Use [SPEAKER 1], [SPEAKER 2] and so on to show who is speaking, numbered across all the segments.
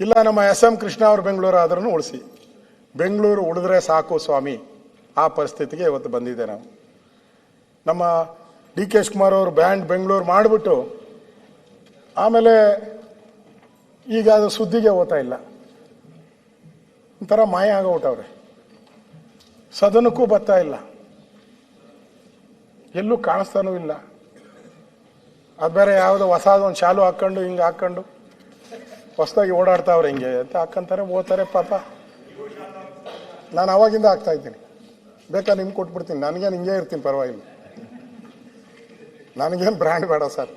[SPEAKER 1] ಇಲ್ಲ ನಮ್ಮ ಎಸ್.ಎಂ. ಕೃಷ್ಣ ಅವರು ಬೆಂಗಳೂರು ಆದ್ರೂ ಉಳಿಸಿ. ಬೆಂಗಳೂರು ಉಳಿದ್ರೆ ಸಾಕು ಸ್ವಾಮಿ, ಆ ಪರಿಸ್ಥಿತಿಗೆ ಇವತ್ತು ಬಂದಿದೆ. ನಾವು ನಮ್ಮ ಡಿ.ಕೆ. ಶಿವಕುಮಾರ್ ಅವರು ಬ್ಯಾಂಡ್ ಬೆಂಗಳೂರು ಮಾಡಿಬಿಟ್ಟು ಆಮೇಲೆ ಈಗ ಅದು ಸುದ್ದಿಗೆ ಹೋಗ್ತಾ ಇಲ್ಲ, ಒಂಥರ ಮಾಯ ಆಗೋಗ್ಬಿಟ್ಟವ್ರೆ. ಸದನಕ್ಕೂ ಬರ್ತಾ ಇಲ್ಲ, ಎಲ್ಲೂ ಕಾಣಿಸ್ತಾನೂ ಇಲ್ಲ. ಅದು ಬೇರೆ ಯಾವುದೋ ಹೊಸದೊಂದು ಶಾಲು ಹಾಕ್ಕೊಂಡು ಹಿಂಗೆ ಹಾಕ್ಕೊಂಡು ಹೊಸದಾಗಿ ಓಡಾಡ್ತಾವ್ರೆ, ಹಿಂಗೆ ಅಂತ ಹಾಕ್ಕಂತಾರೆ, ಓದ್ತಾರೆ ಪಾಪ. ನಾನು ಅವಾಗಿಂದ ಆಗ್ತಾ ಇದ್ದೀನಿ, ಬೇಕಾ ನಿಮ್ಗೆ ಕೊಟ್ಬಿಡ್ತೀನಿ, ನನಗೇನು ಹಿಂಗೆ ಇರ್ತೀನಿ, ಪರವಾಗಿಲ್ಲ, ನನಗೇನು ಬ್ರ್ಯಾಂಡ್ ಬೇಡ ಸರ್.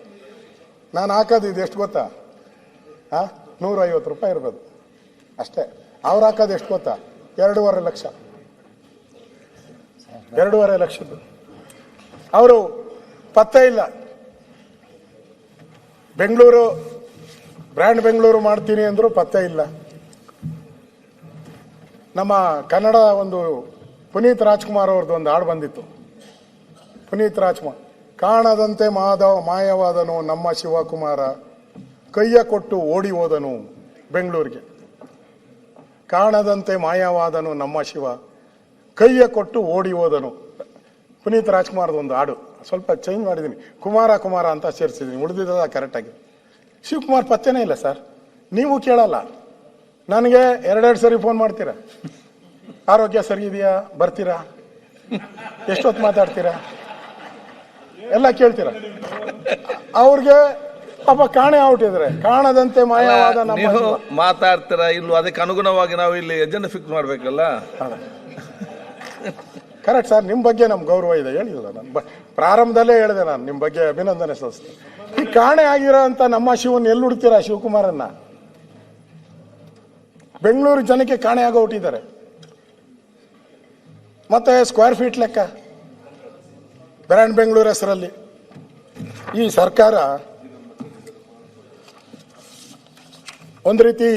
[SPEAKER 1] ನಾನು ಹಾಕೋದು ಇದು ಎಷ್ಟು ಗೊತ್ತಾ? 150 ರೂಪಾಯಿ ಇರ್ಬೋದು ಅಷ್ಟೇ. ಅವ್ರು ಹಾಕೋದು ಎಷ್ಟು ಗೊತ್ತಾ? 2.5 ಲಕ್ಷ, 2.5 ಲಕ್ಷದ್ದು. ಅವರು ಪತ್ತೆ ಇಲ್ಲ. ಬೆಂಗಳೂರು ಬ್ರ್ಯಾಂಡ್ ಬೆಂಗಳೂರು ಮಾಡ್ತೀನಿ ಅಂದ್ರು ಪತ್ತೆ ಇಲ್ಲ. ನಮ್ಮ ಕನ್ನಡ ಒಂದು ಪುನೀತ್ ರಾಜ್ಕುಮಾರ್ ಅವ್ರದ್ದು ಒಂದು ಹಾಡು ಬಂದಿತ್ತು. ಪುನೀತ್ ರಾಜ್ಕುಮಾರ್, ಕಾಣದಂತೆ ಮಾಯವಾದನು ನಮ್ಮ ಶಿವಕುಮಾರ, ಕೈಯ ಕೊಟ್ಟು ಓಡಿ ಹೋದನು ಬೆಂಗಳೂರಿಗೆ. ಕಾಣದಂತೆ ಮಾಯವಾದನು ನಮ್ಮ ಶಿವ, ಕೈಯ ಕೊಟ್ಟು ಓಡಿ ಹೋದನು. ಪುನೀತ್ ರಾಜ್ಕುಮಾರ್ದು ಒಂದು ಹಾಡು, ಸ್ವಲ್ಪ ಚೇಂಜ್ ಮಾಡಿದ್ದೀನಿ, ಕುಮಾರ ಅಂತ ಸೇರಿಸಿದ್ದೀನಿ, ಉಳಿದಿದ್ದ ಕರೆಕ್ಟಾಗಿ. ಶಿವಕುಮಾರ್ ಪತ್ತೆನೇ ಇಲ್ಲ ಸರ್. ನೀವು ಕೇಳಲ್ಲ, ನನಗೆ 2 ಸರಿ ಫೋನ್ ಮಾಡ್ತೀರಾ, ಆರೋಗ್ಯ ಸರಿ ಇದೆಯಾ, ಬರ್ತೀರಾ, ಎಷ್ಟೊತ್ತು ಮಾತಾಡ್ತೀರಾ, ಎಲ್ಲ ಕೇಳ್ತೀರಾ. ಅವ್ರಿಗೆ ಪಾಪ ಕಾಣೆ ಔಟಿದ್ರೆ, ಕಾಣದಂತೆ ಮಾಯವಾದ ನಮ್ಮ
[SPEAKER 2] ಮಾತಾಡ್ತೀರಾ ಇಲ್ವೋ, ಅದಕ್ಕೆ ಅನುಗುಣವಾಗಿ ನಾವು ಇಲ್ಲಿ ಎಜೆಂಡಾ ಫಿಕ್ಸ್ ಮಾಡ್ಬೇಕಲ್ಲ.
[SPEAKER 1] ಕರೆಕ್ಟ್ ಸರ್, ನಿಮ್ಮ ಬಗ್ಗೆ ನಮ್ಗೆ ಗೌರವ ಇದೆ, ಹೇಳಿಲ್ಲ ನಾನು ಪ್ರಾರಂಭದಲ್ಲೇ ಹೇಳಿದೆ, ನಾನು ನಿಮ್ಮ ಬಗ್ಗೆ ಅಭಿನಂದನೆ ಸಲ್ಲಿಸ್ತೇನೆ. ಈ ಕಾಣೆ ಆಗಿರೋ ಅಂತ ನಮ್ಮ ಶಿವನ್ ಎಲ್ಲಿ ಹುಡ್ತೀರಾ? ಶಿವಕುಮಾರನ್ನ ಬೆಂಗಳೂರು ಜನಕ್ಕೆ ಕಾಣೆ ಆಗೋ ಹುಟ್ಟಿದ್ದಾರೆ. ಮತ್ತೆ ಸ್ಕ್ವೇರ್ ಫೀಟ್ ಲೆಕ್ಕ ಬ್ರ್ಯಾಂಡ್ ಬೆಂಗಳೂರು ಹೆಸರಲ್ಲಿ ಈ ಸರ್ಕಾರ ಒಂದು ರೀತಿ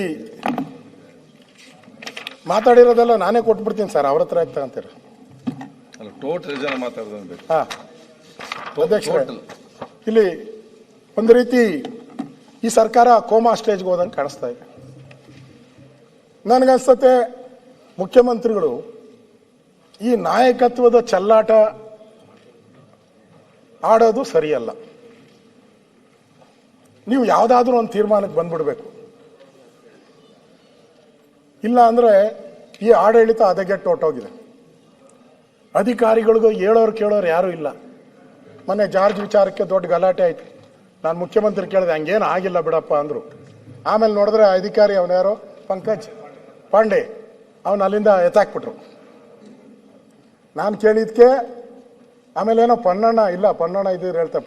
[SPEAKER 1] ಮಾತಾಡಿರೋದೆಲ್ಲ ನಾನೇ ಕೊಟ್ಬಿಡ್ತೀನಿ ಸರ್, ಅವ್ರ ಹತ್ರ ಆಗ್ತಾ ಅಂತೀರ. ಅಧ್ಯಕ್ಷರೇ, ಇಲ್ಲಿ ಒಂದು ರೀತಿ ಈ ಸರ್ಕಾರ ಕೋಮಾ ಸ್ಟೇಜ್ಗೆ ಹೋದಂಗೆ ಕಾಣಿಸ್ತಾ ಇದೆ. ನನಗನ್ಸುತ್ತೆ ಮುಖ್ಯಮಂತ್ರಿಗಳು ಈ ನಾಯಕತ್ವದ ಚೆಲ್ಲಾಟ ಆಡೋದು ಸರಿಯಲ್ಲ. ನೀವು ಯಾವುದಾದ್ರೂ ಒಂದು ತೀರ್ಮಾನಕ್ಕೆ ಬಂದ್ಬಿಡ್ಬೇಕು, ಇಲ್ಲ ಅಂದ್ರೆ ಈ ಆಡಳಿತ ಹದಗೆಟ್ಟು ಹೊರಟೋಗಿದೆ. ಅಧಿಕಾರಿಗಳಿಗೂ ಹೇಳೋರು ಕೇಳೋರು ಯಾರೂ ಇಲ್ಲ. ಮೊನ್ನೆ ಜಾರ್ಜ್ ವಿಚಾರಕ್ಕೆ ದೊಡ್ಡ ಗಲಾಟೆ ಆಯ್ತು. ನಾನು ಮುಖ್ಯಮಂತ್ರಿ ಕೇಳಿದೆ, ಹಂಗೇನು ಆಗಿಲ್ಲ ಬಿಡಪ್ಪ ಅಂದರು. ಆಮೇಲೆ ನೋಡಿದ್ರೆ ಅಧಿಕಾರಿ ಅವನ್ಯಾರೋ ಪಂಕಜ್ ಪಾಂಡೆ, ಅವನು ಅಲ್ಲಿಂದ ಎತ್ತಾಕ್ಬಿಟ್ರು. ನಾನು ಕೇಳಿದ್ಕೆ ಆಮೇಲೆ ಏನೋ ಪನ್ನಣ್ಣ, ಇಲ್ಲ ಪನ್ನಣ್ಣ ಇದ್ದೀರಿ ಹೇಳ್ತಾ